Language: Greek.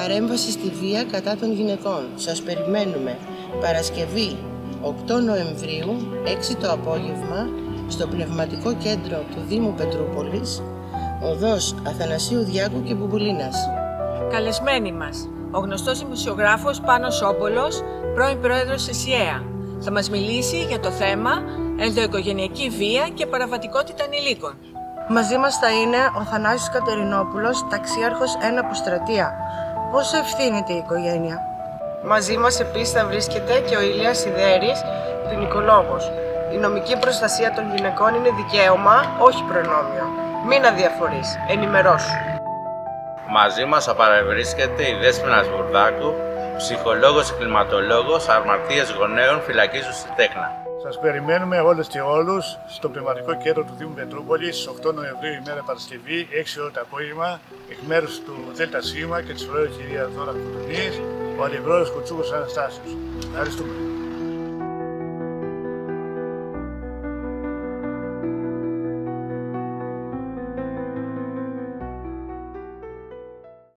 Παρέμβαση στη βία κατά των γυναικών. Σας περιμένουμε Παρασκευή 8 Νοεμβρίου, 6 το απόγευμα, στο Πνευματικό Κέντρο του Δήμου Πετρούπολης, οδός Αθανασίου Διάκου και Μπουμπουλίνας. Καλεσμένοι μας, ο γνωστός δημοσιογράφος Πάνος Όμπολος, πρώην πρόεδρος της ΙΕΑ. Θα μας μιλήσει για το θέμα ενδοοικογενειακή βία και παραβατικότητα ανηλίκων. Μαζί μας θα είναι ο Θανάσης Κατερινόπουλος, ταξίαρχος 1 Αποστρατεία. Πόσο ευθύνεται η οικογένεια? Μαζί μας επίσης θα βρίσκεται και ο Ηλίας Σιδέρης, ποινικολόγος. Η νομική προστασία των γυναικών είναι δικαίωμα, όχι προνόμιο. Μην αδιαφορείς, ενημερώσου. Μαζί μας θα παρευρίσκεται η Δέσποινα Βουρδάκου, ψυχολόγος, κλιματολόγος, αμαρτίας γονέων, φυλακής στη Τέκνα. Σας περιμένουμε όλες και όλους στο Πνευματικό Κέντρο του Δήμου Πετρούπολης στις 8 Νοεμβρίου ημέρα Παρασκευή, 6 ώρα το απόγευμα, εκ μέρους του ΔΣ και της Προέδρου κυρία Δώρα Κουτουνής, ο Αντιπρόεδρος Κουτσούκος Αναστάσιος. Ευχαριστούμε.